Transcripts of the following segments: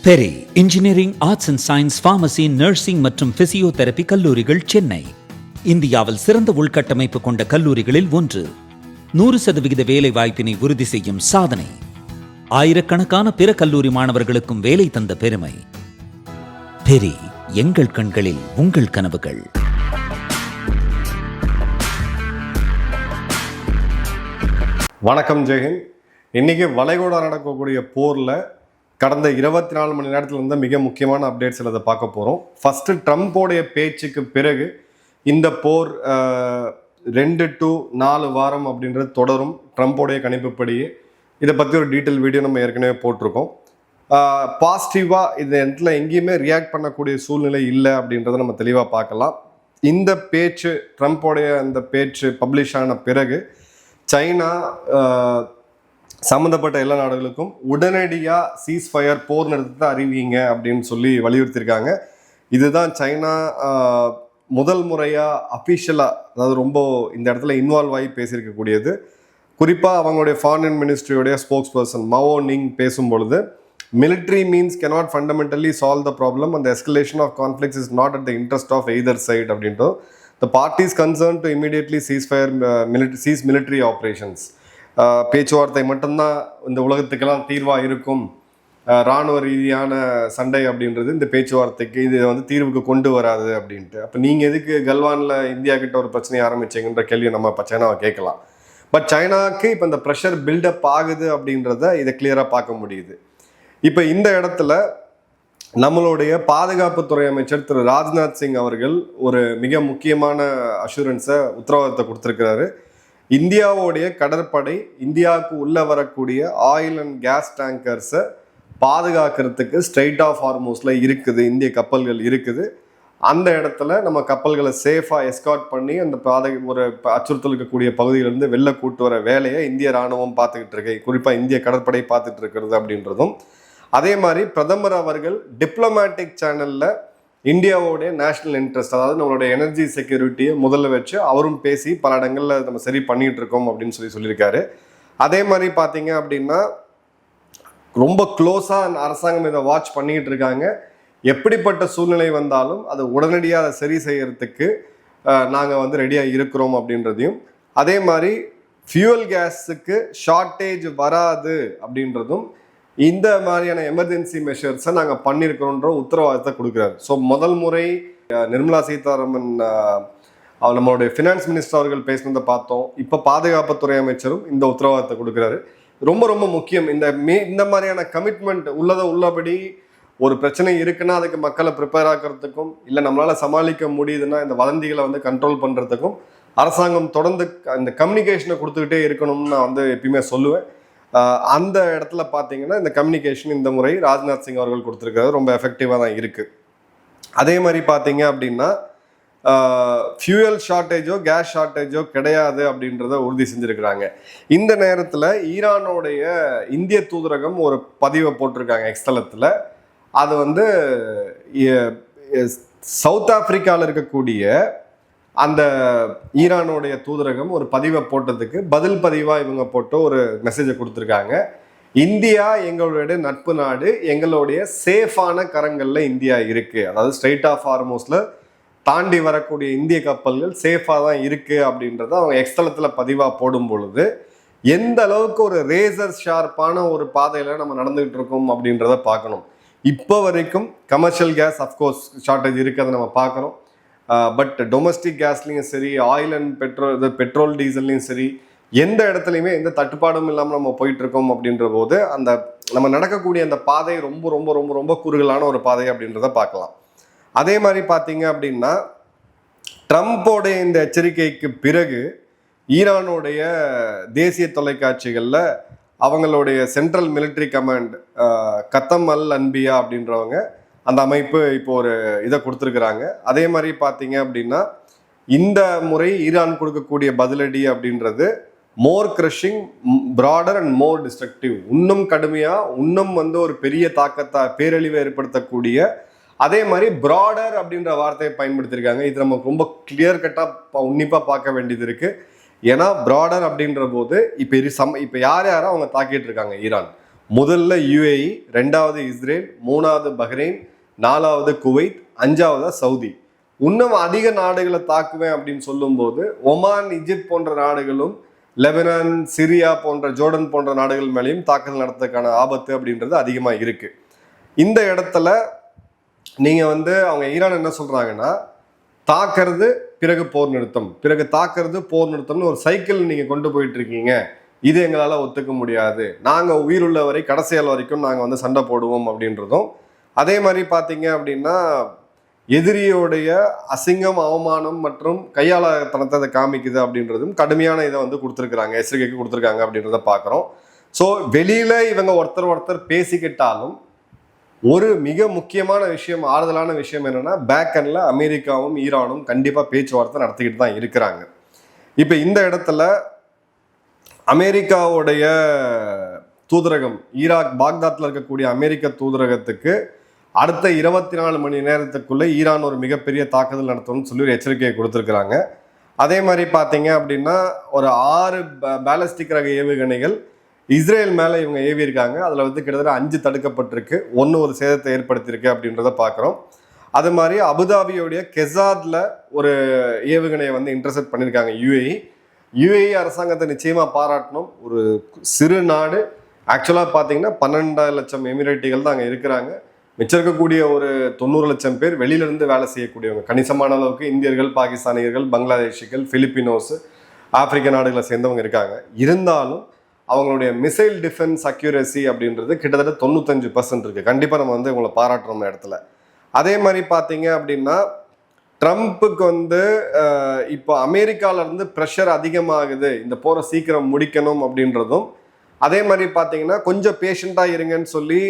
Peri engineering, arts and science, pharmacy, nursing மற்றும் physiotherapy கல்லூரிகள் சென்னை இந்தியாவில் சிறந்த உள்கட்டமைப்பு கொண்ட கல்லூரிகளில் ஒன்று. 100% வேலை வாய்ப்பினை உறுதி செய்யும் சாதனை. ஆயிரக்கணக்கான பிற கல்லூரி மாணவர்களுக்கும் வேலை தந்த பெருமை. பெரி, எங்கள் கண்களில் உங்கள் கனவுகள். வணக்கம் ஜெயஹிந்த். இன்னைக்கு வளைகுடா நடக்கக்கூடிய போரில் கடந்த 24 மணி நேரத்தில் இருந்த மிக முக்கியமான அப்டேட்ஸ் இதை பார்க்க போகிறோம். ஃபஸ்ட்டு ட்ரம்ப்போடைய பேச்சுக்கு பிறகு இந்த போர் 2 to 4 வாரம் அப்படின்றது தொடரும். ட்ரம்ப்போடைய கணிப்புப்படியே இதை பற்றி ஒரு டீட்டெயில் வீடியோ நம்ம ஏற்கனவே போட்டிருக்கோம். பாசிட்டிவாக இந்த இடத்துல எங்கேயுமே ரியாக்ட் பண்ணக்கூடிய சூழ்நிலை இல்லை அப்படின்றத நம்ம தெளிவாக பார்க்கலாம். இந்த பேச்சு, ட்ரம்ப்போடைய அந்த பேச்சு பப்ளிஷ் ஆன பிறகு சைனா சம்மந்தப்பட்ட எல்லா நாடுகளுக்கும் உடனடியாக சீஸ்ஃபயர், போர் நிறுத்தத்தை அறிவிங்க அப்படின்னு சொல்லி வலியுறுத்தியிருக்காங்க. இதுதான் சைனா முதல் முறையாக அஃபிஷியலாக, அதாவது ரொம்ப இந்த இடத்துல இன்வால்வ் ஆகி பேசியிருக்கக்கூடியது. குறிப்பாக அவங்களுடைய ஃபாரின் மினிஸ்ட்ரியோடைய ஸ்போக்ஸ் பர்சன் மாவோ நிங் பேசும்பொழுது, military means cannot fundamentally solve the problem and the escalation of conflicts is not at the interest of either side அப்படின்ட்டு the parties concerned to immediately cease military operations. பேச்சுவார்த்தை மட்டும்தான் இந்த உலகத்துக்கெல்லாம் தீர்வாக இருக்கும். இராணுவ ரீதியான சண்டை அப்படின்றது இந்த பேச்சுவார்த்தைக்கு இது தீர்வுக்கு கொண்டு வராது அப்படின்ட்டு. அப்போ நீங்கள் எதுக்கு கல்வானில் இந்தியா கிட்ட ஒரு பிரச்சனையை ஆரம்பிச்சிங்கன்ற கேள்வியை நம்ம இப்போ சைனாவை கேட்கலாம். பட் சைனாவுக்கு இப்போ இந்த ப்ரெஷர் பில்டப் ஆகுது அப்படின்றத இதை கிளியராக பார்க்க முடியுது. இப்போ இந்த இடத்துல நம்மளுடைய பாதுகாப்புத்துறை அமைச்சர் திரு ராஜ்நாத் சிங் அவர்கள் ஒரு மிக முக்கியமான அஷூரன்ஸை, உத்தரவாதத்தை கொடுத்துருக்கிறாரு. இந்தியாவுடைய கடற்படை இந்தியாவுக்கு உள்ளே வரக்கூடிய ஆயில் அண்ட் கேஸ் டேங்கர்ஸை பாதுகாக்கிறதுக்கு ஸ்ட்ரெயிட் ஆஃப் ஹார்மூஸில் இருக்குது, இந்திய கப்பல்கள் இருக்குது. அந்த இடத்துல நம்ம கப்பல்களை சேஃபாக எஸ்கார்ட் பண்ணி அந்த ஒரு அச்சுறுத்தல் இருக்கக்கூடிய பகுதியிலேருந்து வெளில கூட்டு வர வேலையை இந்திய இராணுவம் பார்த்துக்கிட்டு இருக்கு, குறிப்பாக இந்திய கடற்படை பார்த்துட்டு இருக்கிறது அப்படின்றதும். அதே மாதிரி பிரதமர் அவர்கள் டிப்ளமேட்டிக் சேனலில் இந்தியாவோடைய நேஷனல் இன்ட்ரெஸ்ட், அதாவது நம்மளுடைய எனர்ஜி செக்யூரிட்டியை முதல்ல வச்சு அவரும் பேசி பல இடங்களில் நம்ம சரி பண்ணிகிட்டு இருக்கோம் அப்படின்னு சொல்லியிருக்காரு. அதே மாதிரி பார்த்தீங்க அப்படின்னா ரொம்ப க்ளோஸாக அரசாங்கம் இதை வாட்ச் பண்ணிக்கிட்டு இருக்காங்க. எப்படிப்பட்ட சூழ்நிலை வந்தாலும் அதை உடனடியாக அதை சரி செய்யறதுக்கு நாங்கள் ரெடியாக இருக்கிறோம் அப்படின்றதையும், அதே மாதிரி ஃபியூவல் கேஸுக்கு ஷார்ட்டேஜ் வராது அப்படின்றதும் இந்த மாதிரியான எமர்ஜென்சி மெஷர்ஸை நாங்கள் பண்ணியிருக்கிறோன்ற உத்தரவாதத்தை கொடுக்குறாரு. ஸோ முதல் முறை நிர்மலா சீதாராமன் நம்மளுடைய ஃபினான்ஸ் மினிஸ்டர் அவர்கள் பேசினதை பார்த்தோம். இப்போ பாதுகாப்புத்துறை அமைச்சரும் இந்த உத்தரவாதத்தை கொடுக்குறாரு. ரொம்ப ரொம்ப முக்கியம். இந்த மாதிரியான கமிட்மெண்ட் உள்ளபடி ஒரு பிரச்சனை இருக்குன்னா அதுக்கு மக்களை ப்ரிப்பேர் ஆக்கிறதுக்கும், இல்லை நம்மளால் சமாளிக்க முடியுதுன்னா இந்த வதந்திகளை கண்ட்ரோல் பண்ணுறதுக்கும் அரசாங்கம் தொடர்ந்து இந்த கம்யூனிகேஷனை கொடுத்துக்கிட்டே இருக்கணும்னு நான் எப்பயுமே சொல்லுவேன். அந்த இடத்துல பார்த்தீங்கன்னா இந்த கம்யூனிகேஷன் இந்த முறை ராஜ்நாத் சிங் அவர்கள் கொடுத்துருக்கிறது ரொம்ப எஃபெக்டிவாக தான் இருக்குது. அதே மாதிரி பார்த்தீங்க அப்படின்னா ஃபியூயல் ஷார்ட்டேஜோ கேஸ் ஷார்ட்டேஜோ கிடையாது அப்படின்றத உறுதி செஞ்சுருக்கிறாங்க. இந்த நேரத்தில் ஈரானோடைய இந்திய தூதரகம் ஒரு பதிவை போட்டிருக்காங்க எக்ஸ்தலத்தில். அது சவுத் ஆப்பிரிக்காவில் இருக்கக்கூடிய அந்த ஈரானுடைய தூதரகம் ஒரு பதிவை போட்டதுக்கு பதில் பதிவாக இவங்க போட்டு ஒரு மெசேஜை கொடுத்துருக்காங்க. இந்தியா எங்களுடைய நட்பு நாடு, எங்களுடைய சேஃபான கரங்களில் இந்தியா இருக்குது. அதாவது ஸ்ட்ரெயிட் ஆஃப் ஹார்மூஸில் தாண்டி வரக்கூடிய இந்திய கப்பல்கள் சேஃபாக தான் இருக்குது அப்படின்றத அவங்க எக்ஸ்தலத்தில் பதிவாக போடும் பொழுது எந்த அளவுக்கு ஒரு ரேசர் ஷார்ப்பான ஒரு பாதையில் நம்ம நடந்துகிட்டு இருக்கோம் அப்படின்றத பார்க்கணும். இப்போ வரைக்கும் கமர்ஷியல் கேஸ் அஃப்கோர்ஸ் ஷார்ட்டேஜ் இருக்குது, அதை நம்ம பார்க்குறோம். பட் டொமஸ்டிக் கேஸ்லையும் சரி, ஆயில் அண்ட் பெட்ரோல் டீசல்லையும் சரி, எந்த இடத்துலையுமே எந்த தட்டுப்பாடும் இல்லாமல் நம்ம போயிட்டுருக்கோம் அப்படின்ற போது அந்த நம்ம நடக்கக்கூடிய அந்த பாதை ரொம்ப ரொம்ப ரொம்ப ரொம்ப குறுகலான ஒரு பாதை அப்படின்றத பார்க்கலாம். அதே மாதிரி பார்த்தீங்க அப்படின்னா ட்ரம்ப்போடைய இந்த எச்சரிக்கைக்கு பிறகு ஈரானுடைய தேசிய தொலைக்காட்சிகளில் அவங்களுடைய சென்ட்ரல் மிலிட்ரி கமாண்ட் கத்தம் அல் அன்பியா அப்படின்றவங்க அந்த அமைப்பு இப்போ ஒரு இதை கொடுத்துருக்குறாங்க. அதே மாதிரி பார்த்தீங்க அப்படின்னா இந்த முறை ஈரான் கொடுக்கக்கூடிய பதிலடி அப்படின்றது more crushing, broader and more destructive, இன்னும் கடுமையாக, இன்னும் ஒரு பெரிய தாக்கத்தை, பேரழிவை ஏற்படுத்தக்கூடிய, அதே மாதிரி ப்ராடர் அப்படின்ற வார்த்தையை பயன்படுத்தியிருக்காங்க. இது நமக்கு ரொம்ப கிளியர் கட்டாக உன்னிப்பாக பார்க்க வேண்டியது இருக்குது. ஏன்னா ப்ராடர் அப்படின்ற போது இப்போ யார் யாரும் அவங்க தாக்கிட்டு இருக்காங்க ஈரான். முதல்ல யுஏஇ, ரெண்டாவது இஸ்ரேல், மூணாவது பஹ்ரைன், நாலாவது குவைத், அஞ்சாவது சவுதி. இன்னும் அதிக நாடுகளை தாக்குவேன் அப்படின்னு சொல்லும்போது ஒமான், எகிப்து போன்ற நாடுகளும், லெபனான், சிரியா போன்ற, ஜோர்டன் போன்ற நாடுகள் மேலேயும் தாக்குதல் நடத்துறதுக்கான ஆபத்து அப்படின்றது அதிகமாக இருக்கு. இந்த இடத்துல நீங்க அவங்க ஈரான் என்ன சொல்றாங்கன்னா, தாக்குறது பிறகு போர் நிறுத்தம், பிறகு தாக்குறது போர் நிறுத்தம்னு ஒரு சைக்கிள் நீங்க கொண்டு போயிட்டு இருக்கீங்க. இது எங்களால் ஒத்துக்க முடியாது. நாங்கள் உயிருள்ள வரை கடைசியால் வரைக்கும் நாங்கள் சண்டை போடுவோம் அப்படின்றதும், அதே மாதிரி பார்த்தீங்க அப்படின்னா எதிரியோடைய அசிங்கம், அவமானம் மற்றும் கையாளத்தனத்தை அதை காமிக்குது அப்படின்றதும் கடுமையான இதை கொடுத்துருக்குறாங்க, எச்சரிக்கைக்கு கொடுத்துருக்காங்க அப்படின்றத பார்க்குறோம். ஸோ வெளியில இவங்க ஒருத்தர் பேசிக்கிட்டாலும் ஒரு மிக முக்கியமான விஷயம், ஆறுதலான விஷயம் என்னன்னா, பேக்கெண்ட்ல அமெரிக்காவும் ஈரானும் கண்டிப்பாக பேச்சுவார்த்தை நடத்திக்கிட்டு தான் இருக்கிறாங்க. இப்போ இந்த இடத்துல அமெரிக்காவுடைய தூதரகம், ஈராக் பாக்தாத்தில் இருக்கக்கூடிய அமெரிக்க தூதரகத்துக்கு அடுத்த 24 மணி நேரத்துக்குள்ள ஈரான் ஒரு மிகப்பெரிய தாக்குதல் நடத்தணும்னு சொல்லி ஒரு எச்சரிக்கையை கொடுத்துருக்குறாங்க. அதே மாதிரி பார்த்தீங்க அப்படின்னா ஒரு 6 பேலஸ்டிக் ரக ஏவுகணைகள் இஸ்ரேல் மேலே இவங்க ஏவி இருக்காங்க. அதில் கிட்டத்தட்ட 5 தடுக்கப்பட்டிருக்கு, 1 ஒரு சேதத்தை ஏற்படுத்தியிருக்கு அப்படின்றத பார்க்குறோம். அது மாதிரி அபுதாபியோடைய கெசாத்ல ஒரு ஏவுகணையை இன்டர்செப்ட் பண்ணியிருக்காங்க யுஏஇ அரசாங்கத்தை நிச்சயமாக பாராட்டணும். ஒரு சிறு நாடு, ஆக்சுவலாக பார்த்தீங்கன்னா 12 லட்சம் எமிரேட்டிகள் தான் அங்கே இருக்கிறாங்க. மிச்சம் இருக்கக்கூடிய ஒரு 90 லட்சம் பேர் வெளியிலிருந்து வேலை செய்யக்கூடியவங்க. கணிசமான அளவுக்கு இந்தியர்கள், பாகிஸ்தானியர்கள், பங்களாதேஷிகள், பிலிப்பினோஸ், ஆப்பிரிக்க நாடுகளை சேர்ந்தவங்க இருக்காங்க. இருந்தாலும் அவங்களுடைய மிசைல் டிஃபென்ஸ் அக்யூரசி அப்படின்றது கிட்டத்தட்ட 95% இருக்கு. கண்டிப்பாக நம்ம இவங்களை பாராட்டுறோம் இடத்துல. அதே மாதிரி பார்த்தீங்க அப்படின்னா ட்ரம்ப்புக்கு இப்போ அமெரிக்காவிலேருந்து ப்ரெஷர் அதிகமாகுது, இந்த போரை சீக்கிரம் முடிக்கணும் அப்படின்றதும், அதே மாதிரி பார்த்தீங்கன்னா கொஞ்சம் பேஷண்ட்டாக இருங்கன்னு சொல்லி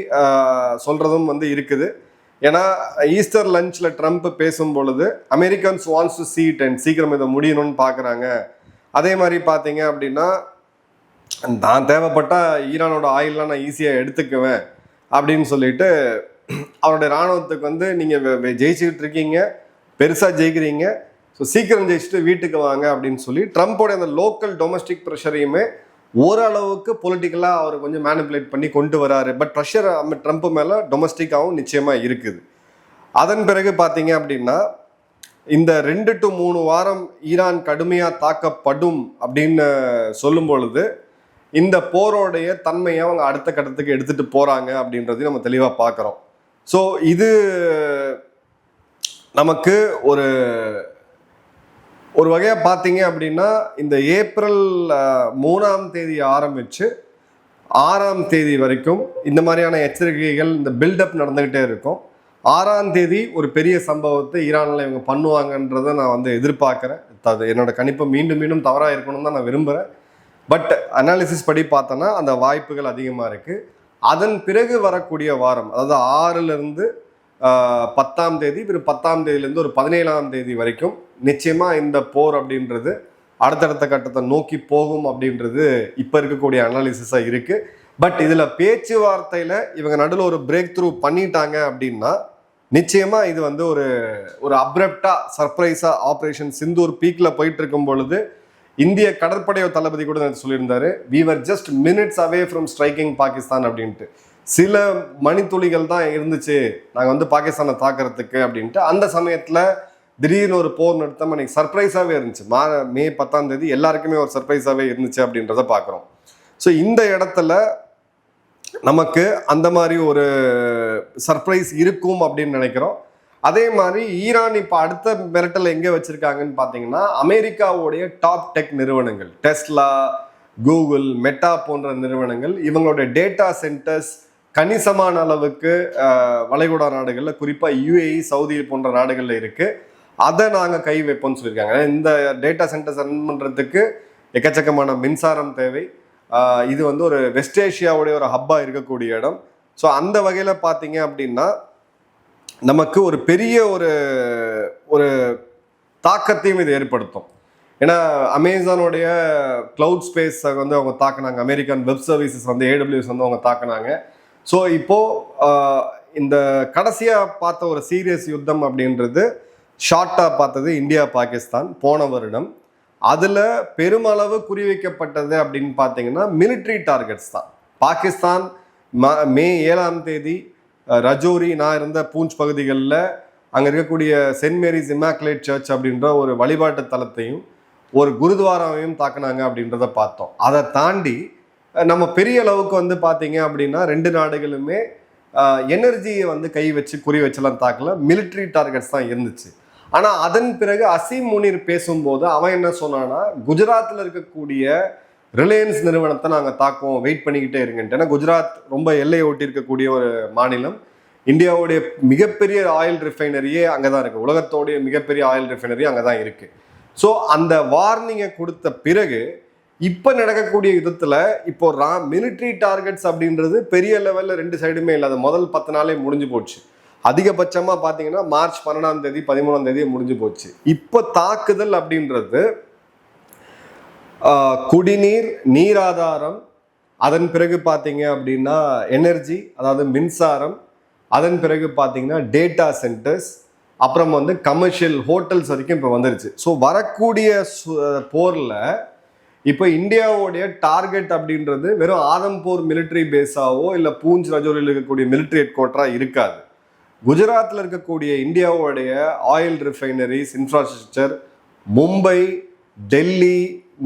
சொல்கிறதும் இருக்குது. ஏன்னா ஈஸ்டர் லஞ்சில் ட்ரம்ப் பேசும் பொழுது Americans wants to see it and சீக்கிரம் இதை முடியணும்னு பார்க்குறாங்க. அதே மாதிரி பார்த்தீங்க அப்படின்னா நான் தேவைப்பட்டா ஈரானோட ஆயிலெலாம் நான் ஈஸியாக எடுத்துக்குவேன் அப்படின்னு சொல்லிட்டு அவருடைய இராணுவத்துக்கு நீங்கள் ஜெயிச்சுக்கிட்டு இருக்கீங்க, பெருசாக ஜெயிக்கிறீங்க, ஸோ சீக்கிரம் ஜெயிச்சுட்டு வீட்டுக்கு வாங்க அப்படின்னு சொல்லி ட்ரம்ப்போடைய அந்த லோக்கல் டொமஸ்டிக் ப்ரெஷரையுமே ஓரளவுக்கு பொலிட்டிக்கலாக அவர் கொஞ்சம் மேனிப்புலேட் பண்ணி கொண்டு வராரு. பட் ப்ரெஷர் ட்ரம்ப் மேலே டொமஸ்டிக்காகவும் நிச்சயமாக இருக்குது. அதன் பிறகு பார்த்தீங்க அப்படின்னா இந்த 2 to 3 வாரம் ஈரான் கடுமையாக தாக்கப்படும் அப்படின்னு சொல்லும் பொழுது இந்த போரோடைய தன்மையை அவங்க அடுத்த கட்டத்துக்கு எடுத்துட்டு போறாங்க அப்படின்றதையும் நம்ம தெளிவாக பார்க்குறோம். ஸோ இது நமக்கு ஒரு வகையாக பார்த்தீங்க அப்படின்னா இந்த ஏப்ரல் 3ஆம் தேதி ஆரம்பித்து 6ஆம் தேதி வரைக்கும் இந்த மாதிரியான எச்சரிக்கைகள், இந்த பில்டப் நடந்துக்கிட்டே இருக்கும். 6ஆம் தேதி ஒரு பெரிய சம்பவத்தை ஈரானில் இவங்க பண்ணுவாங்கன்றதை நான் எதிர்பார்க்குறேன். அது என்னோட கணிப்பு மீண்டும் மீண்டும் தவறாக இருக்கணும்னு தான் நான் விரும்புகிறேன். பட் அனாலிசிஸ் படி பார்த்தோன்னா அந்த வாய்ப்புகள் அதிகமாக இருக்குது. அதன் பிறகு வரக்கூடிய வாரம், அதாவது 6லேருந்து 10ஆம் தேதி, பிறகு 10ஆம் தேதியிலேருந்து ஒரு 17ஆம் தேதி வரைக்கும் நிச்சயமாக இந்த போர் அப்படின்றது அடுத்தடுத்த கட்டத்தை நோக்கி போகும் அப்படின்றது இப்போ இருக்கக்கூடிய அனாலிசிஸாக இருக்குது. பட் இதில் பேச்சுவார்த்தையில் இவங்க நடுவில் ஒரு பிரேக் த்ரூ பண்ணிட்டாங்க அப்படின்னா நிச்சயமாக இது ஒரு அப்ரப்டாக சர்ப்ரைஸாக ஆப்ரேஷன் சிந்தூர் பீக்கில் போயிட்டு இருக்கும் பொழுது இந்திய கடற்படை தளபதி கூட சொல்லியிருந்தாரு, we were just minutes away from striking Pakistan அப்படின்ட்டு. சில மணித்துளிகள் தான் இருந்துச்சு நாங்கள் பாகிஸ்தானை தாக்குறதுக்கு அப்படின்ட்டு. அந்த சமயத்தில் திடீர்னு ஒரு போர் நிறுத்தம் அன்னைக்கு சர்ப்ரைஸாகவே இருந்துச்சு. மே 10ஆம் தேதி எல்லாருக்குமே ஒரு சர்ப்ரைஸாகவே இருந்துச்சு அப்படின்றத பார்க்குறோம். ஸோ இந்த இடத்துல நமக்கு அந்த மாதிரி ஒரு சர்ப்ரைஸ் இருக்கும் அப்படின்னு நினைக்கிறோம். அதே மாதிரி ஈரான் இப்போ அடுத்த மிரட்டல் எங்கே வச்சிருக்காங்கன்னு பார்த்தீங்கன்னா அமெரிக்காவுடைய டாப் டெக் நிறுவனங்கள், டெஸ்லா, கூகுள், மெட்டா போன்ற நிறுவனங்கள், இவங்களுடைய டேட்டா சென்டர்ஸ் கணிசமான அளவுக்கு வளைகுடா நாடுகளில், குறிப்பாக யுஏஇ, சவுதி போன்ற நாடுகளில் இருக்குது. அதை நாங்கள் கை வைப்போம்னு சொல்லியிருக்காங்க. இந்த டேட்டா சென்டர்ஸ் ரன் பண்ணுறதுக்கு எக்கச்சக்கமான மின்சாரம் தேவை. இது ஒரு வெஸ்ட் ஏஷியாவுடைய ஒரு ஹப்பாக இருக்கக்கூடிய இடம். ஸோ அந்த வகையில் பார்த்தீங்க அப்படின்னா நமக்கு ஒரு பெரிய ஒரு தாக்கத்தையும் இது ஏற்படுத்தும். ஏன்னா அமேசானுடைய கிளவுட் ஸ்பேஸ் அவங்க தாக்குனாங்க, அமெரிக்கன் வெப் சர்வீசஸ் AWS அவங்க தாக்குனாங்க. ஸோ இப்போது இந்த கடைசியாக பார்த்த ஒரு சீரியஸ் யுத்தம் அப்படின்றது ஷார்ட்டாக பார்த்தது இந்தியா பாகிஸ்தான் போன வருடம். அதில் பெருமளவு குறிவைக்கப்பட்டது அப்படின்னு பார்த்தீங்கன்னா மிலிட்ரி டார்கெட்ஸ் தான். பாகிஸ்தான் மே 7ஆம் தேதி ரஜோரி, நான் இருந்த பூஞ்ச் பகுதிகளில் அங்கே இருக்கக்கூடிய சென்ட் மேரிஸ் இமாக்குலேட் சர்ச் அப்படின்ற ஒரு வழிபாட்டு தலத்தையும் ஒரு குருத்வாராவையும் தாக்குனாங்க அப்படின்றத பார்த்தோம். அதை தாண்டி நம்ம பெரிய அளவுக்கு வந்து பார்த்தீங்க அப்படின்னா 2 நாடுகளுமே எனர்ஜியை வந்து கை வச்சு குறி வச்செல்லாம் தாக்கல, மிலிட்ரி டார்கெட்ஸ் தான் இருந்துச்சு. ஆனால் அதன் பிறகு அசீம் முனீர் பேசும்போது அவன் என்ன சொன்னான்னா, குஜராத்தில் இருக்கக்கூடிய ரிலையன்ஸ் நிறுவனத்தை நாங்கள் தாக்குவோம், வெயிட் பண்ணிக்கிட்டே இருங்கன்ட்டு. ஏன்னா குஜராத் ரொம்ப எல்லையை ஒட்டி இருக்கக்கூடிய ஒரு மாநிலம். இந்தியாவுடைய மிகப்பெரிய ஆயில் ரிஃபைனரியே அங்கே தான் இருக்குது. உலகத்தோடைய மிகப்பெரிய ஆயில் ரிஃபைனரி அங்கே தான் இருக்குது. ஸோ அந்த வார்னிங்கை கொடுத்த பிறகு இப்போ நடக்கக்கூடிய யுத்தத்தில் இப்போ மிலிட்ரி டார்கெட்ஸ் அப்படின்றது பெரிய லெவலில் 2 சைடுமே இல்லாத முதல் 10 நாளே முடிஞ்சு போச்சு. அதிகபட்சமாக பார்த்தீங்கன்னா மார்ச் 12ஆம் தேதி 13ஆம் தேதி முடிஞ்சு போச்சு. இப்போ தாக்குதல் அப்படின்றது குடிநீர், நீராதாரம், அதன் பிறகு பார்த்தீங்க அப்படின்னா எனர்ஜி, அதாவது மின்சாரம், அதன் பிறகு பார்த்தீங்கன்னா டேட்டா சென்டர்ஸ், அப்புறம் வந்து கமர்ஷியல் ஹோட்டல்ஸ் வரைக்கும் இப்போ வந்துருச்சு. ஸோ வரக்கூடிய போரில் இப்போ இந்தியாவுடைய டார்கெட் அப்படின்றது வெறும் ஆதம்பூர் மிலிட்ரி பேஸாவோ இல்லை பூஞ்ச் ரஜோரியில் இருக்கக்கூடிய மிலிட்ரி ஹெட் குவார்ட்டராக இருக்காது. குஜராத்தில் இருக்கக்கூடிய இந்தியாவுடைய oil refineries, infrastructure, Mumbai, Delhi,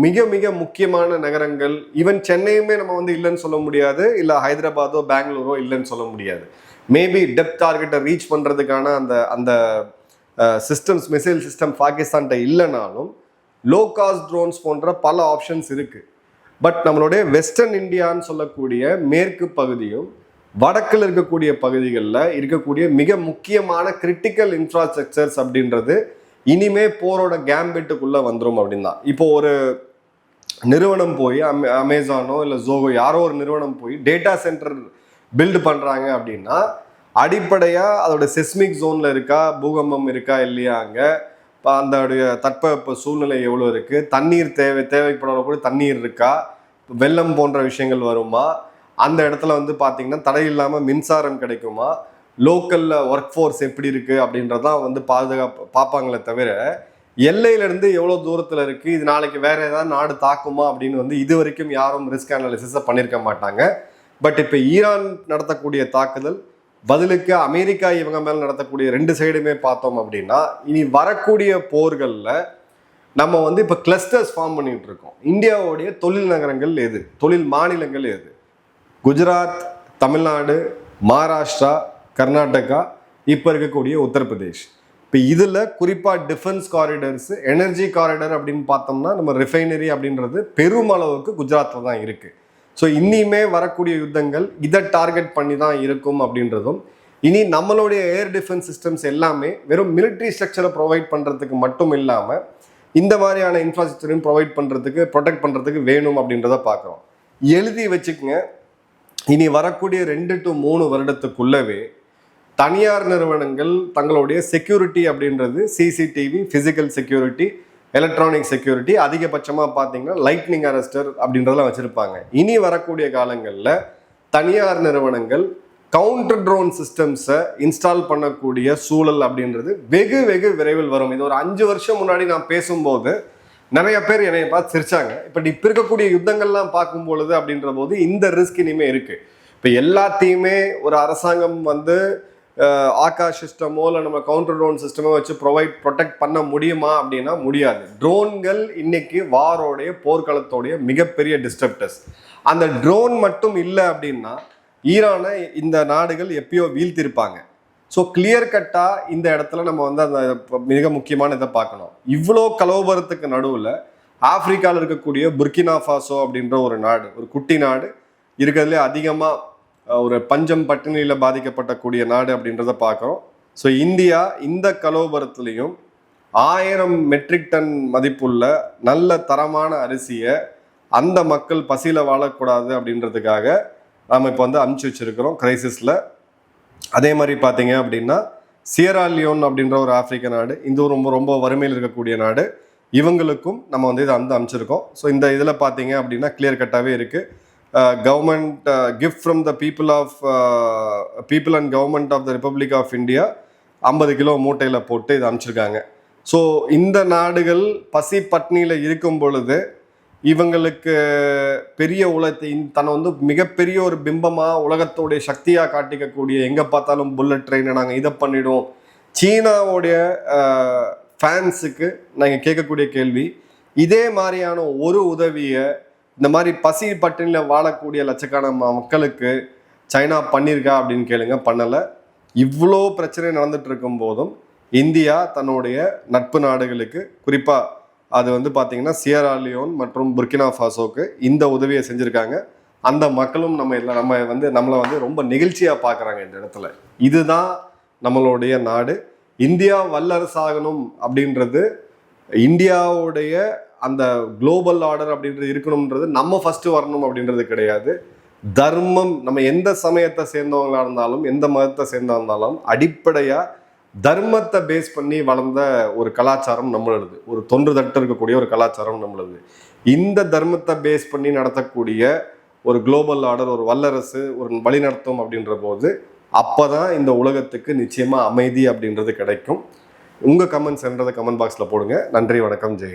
மிக மிக முக்கியமான நகரங்கள், ஈவன் சென்னையுமே நம்ம வந்து இல்லைன்னு சொல்ல முடியாது, இல்லை ஹைதராபாதோ பெங்களூரோ இல்லைன்னு சொல்ல முடியாது. மேபி டெப்த் டார்கெட்டை ரீச் பண்ணுறதுக்கான அந்த அந்த சிஸ்டம்ஸ், மிசைல் சிஸ்டம் பாகிஸ்தான்கிட்ட இல்லைனாலும் லோ காஸ்ட் ட்ரோன்ஸ் போன்ற பல ஆப்ஷன்ஸ் இருக்குது. பட் நம்மளுடைய வெஸ்டர்ன் இந்தியான்னு சொல்லக்கூடிய மேற்கு பகுதியும் வடக்கில் இருக்கக்கூடிய பகுதிகளில் இருக்கக்கூடிய மிக முக்கியமான கிரிட்டிக்கல் இன்ஃப்ராஸ்ட்ரக்சர்ஸ் அப்படின்றது இனிமே போரோட கேம்பெட்டுக்குள்ளே வந்துடும் அப்படின்னு தான். இப்போ ஒரு நிறுவனம் போய் அமேசானோ இல்லை ஜோகோ யாரோ ஒரு நிறுவனம் போய் டேட்டா சென்டர் பில்டு பண்ணுறாங்க அப்படின்னா அடிப்படையாக அதோட செஸ்மிக் ஜோனில் இருக்கா, பூகம்பம் இருக்கா இல்லையா, அங்கே அதோடைய தட்பவெப்ப சூழ்நிலை எவ்வளோ இருக்குது, தண்ணீர் தேவைப்படாத கூட தண்ணீர் இருக்கா, வெள்ளம் போன்ற விஷயங்கள் வருமா, அந்த இடத்துல வந்து பார்த்தீங்கன்னா தடை இல்லாமல் மின்சாரம் கிடைக்குமா, லோக்கலில் ஒர்க் ஃபோர்ஸ் எப்படி இருக்குது அப்படின்றதான் வந்து பார்ப்பாங்களே தவிர எல்லையிலேருந்து எவ்வளோ தூரத்தில் இருக்குது, இது நாளைக்கு வேறு ஏதாவது நாடு தாக்குமா அப்படின்னு வந்து இது வரைக்கும் யாரும் ரிஸ்க் அனாலிசிஸை பண்ணியிருக்க மாட்டாங்க. பட் இப்போ ஈரான் நடத்தக்கூடிய தாக்குதல் பதிலுக்கு அமெரிக்கா இவங்க மேலே நடத்தக்கூடிய 2 சைடுமே பார்த்தோம் அப்படின்னா இனி வரக்கூடிய போர்களில் நம்ம வந்து இப்போ கிளஸ்டர்ஸ் ஃபார்ம் பண்ணிட்டு இருக்கோம். இந்தியாவுடைய தொழில் நகரங்கள் எது, தொழில் மாநிலங்கள் எது? குஜராத், தமிழ்நாடு, மகாராஷ்டிரா, கர்நாடகா, இப்போ இருக்கக்கூடிய உத்தரப்பிரதேஷ். இப்போ இதில் குறிப்பாக டிஃபென்ஸ் காரிடர்ஸ், எனர்ஜி காரிடர் அப்படின்னு பார்த்தோம்னா நம்ம ரிஃபைனரி அப்படின்றது பெருமளவுக்கு குஜராத்தில் தான் இருக்குது. ஸோ இனிமே வரக்கூடிய யுத்தங்கள் இதை டார்கெட் பண்ணி தான் இருக்கும் அப்படின்றதும், இனி நம்மளுடைய ஏர் டிஃபென்ஸ் சிஸ்டம்ஸ் எல்லாமே வெறும் மிலிட்ரி ஸ்ட்ரக்சரை ப்ரொவைட் பண்ணுறதுக்கு மட்டும் இல்லாமல் இந்த மாதிரியான இன்ஃப்ராஸ்ட்ரக்சரையும் ப்ரொவைட் பண்ணுறதுக்கு, ப்ரொடெக்ட் பண்ணுறதுக்கு வேணும் அப்படின்றத பார்க்குறோம். எழுதி வச்சுக்கோங்க, இனி வரக்கூடிய 2 to 3 வருடத்துக்குள்ளவே தனியார் நிறுவனங்கள் தங்களுடைய செக்யூரிட்டி அப்படின்றது CCTV, physical security, electronic security, அதிகபட்சமாக பார்த்தீங்கன்னா லைட்னிங் அரெஸ்டர் அப்படின்றதெல்லாம் வச்சுருப்பாங்க. இனி வரக்கூடிய காலங்களில் தனியார் நிறுவனங்கள் கவுண்டர் ட்ரோன் சிஸ்டம்ஸை இன்ஸ்டால் பண்ணக்கூடிய சூழல் அப்படின்றது வெகு வெகு விரைவில் வரும். இது ஒரு 5 வருஷம் முன்னாடி நான் பேசும்போது நிறைய பேர் என்னை பார்த்து சிரிச்சாங்க. இப்போ இருக்கக்கூடிய யுத்தங்கள்லாம் பார்க்கும்பொழுது அப்படின்ற போது இந்த ரிஸ்க் இனிமேல் இருக்குது. இப்போ எல்லாத்தையுமே ஒரு அரசாங்கம் வந்து ஆகாஷ் சிஸ்டமோ இல்லை நம்ம கவுண்டர் ட்ரோன் சிஸ்டமோ வச்சு ப்ரொடெக்ட் பண்ண முடியுமா அப்படின்னா முடியாது. ட்ரோன்கள் இன்னைக்கு வாரோடைய போர்க்களத்தோடைய மிகப்பெரிய டிஸ்டர்ப்டர்ஸ். அந்த ட்ரோன் மட்டும் இல்லை அப்படின்னா ஈரானை இந்த நாடுகள் எப்பயோ வீழ்த்திருப்பாங்க. ஸோ கிளியர் கட்டாக இந்த இடத்துல நம்ம வந்து அந்த மிக முக்கியமான இதை பார்க்கணும். இவ்வளோ கலோபரத்துக்கு நடுவில் ஆப்பிரிக்காவில் இருக்கக்கூடிய புர்கினா ஃபாசோ அப்படின்ற ஒரு நாடு, ஒரு குட்டி நாடு, இருக்கிறதுலே அதிகமாக ஒரு பஞ்சம் பட்டினியில் பாதிக்கப்படக்கூடிய நாடு அப்படின்றத பார்க்குறோம். ஸோ இந்தியா இந்த கலோபரத்துலேயும் 1000 மெட்ரிக் டன் மதிப்புள்ள நல்ல தரமான அரிசியை அந்த மக்கள் பசியில் வாழக்கூடாது அப்படின்றதுக்காக நாம் இப்போ வந்து அனுப்பிச்சி வச்சுருக்கிறோம் கிரைசிஸில். அதே மாதிரி பார்த்தீங்க அப்படின்னா சியரா லியோன் அப்படின்ற ஒரு ஆப்பிரிக்க நாடு, இந்த ரொம்ப ரொம்ப வறுமையில் இருக்கக்கூடிய நாடு, இவங்களுக்கும் நம்ம வந்து இதை வந்து அனுப்பிச்சிருக்கோம். ஸோ இந்த இதில் பார்த்தீங்க அப்படின்னா கிளியர் கட்டாகவே இருக்குது. Government gift from the people and government of the republic of India 50 kilo மூட்டையில் போட்டு இதை அனுப்பிச்சிருக்காங்க. ஸோ இந்த நாடுகள் பசி பட்னியில் இருக்கும் பொழுது இவங்களுக்கு பெரிய உலகத்தை தன்னை வந்து மிகப்பெரிய ஒரு பிம்பமா உலகத்தோடைய சக்தியா காட்டிக்கக்கூடிய, எங்க பார்த்தாலும் புல்லட் ட்ரெயினை நாங்க இதை பண்ணிடுவோம். சீனாவுடைய ஃபேன்ஸுக்கு நாங்கள் கேட்கக்கூடிய கேள்வி, இதே மாதிரியான ஒரு உதவியை இந்த மாதிரி பசி பட்டினியில் வாழக்கூடிய லட்சக்கணக்கான மக்களுக்கு சைனா பண்ணியிருக்கா அப்படின்னு கேளுங்க. பண்ணலை. இவ்வளோ பிரச்சனை நடந்துட்டு இருக்கும் போதும் இந்தியா தன்னுடைய நட்பு நாடுகளுக்கு, குறிப்பாக அது வந்து பார்த்தீங்கன்னா சியரா லியோன் மற்றும் புர்கினா ஃபாசோக்கு இந்த உதவியை செஞ்சுருக்காங்க. அந்த மக்களும் நம்மளை வந்து ரொம்ப நெகிழ்ச்சியாக பார்க்குறாங்க இந்த இடத்துல. இதுதான் நம்மளுடைய நாடு. இந்தியா வல்லரசாகணும் அப்படின்றது, இந்தியாவுடைய அந்த குளோபல் ஆர்டர் அப்படின்றது இருக்கணும்ன்றது நம்ம ஃபர்ஸ்ட் வரணும் அப்படின்றது கிடையாது. தர்மம், நம்ம எந்த சமயத்தை சேர்ந்தவங்களா இருந்தாலும் எந்த மதத்தை சேர்ந்தா இருந்தாலும் அடிப்படையாக தர்மத்தை பேஸ் பண்ணி வளர்ந்த ஒரு கலாச்சாரம் நம்மளது, ஒரு தொன்று தட்டு இருக்கக்கூடிய ஒரு கலாச்சாரம் நம்மளது. இந்த தர்மத்தை பேஸ் பண்ணி நடத்தக்கூடிய ஒரு குளோபல் ஆர்டர், ஒரு வல்லரசு ஒரு வழி நடத்தும் அப்படின்ற போது அப்போதான் இந்த உலகத்துக்கு நிச்சயமாக அமைதி அப்படின்றது கிடைக்கும். உங்கள் கமெண்ட்ஸ்ன்றதை கமெண்ட் பாக்ஸில் போடுங்க. நன்றி, வணக்கம், ஜெய்.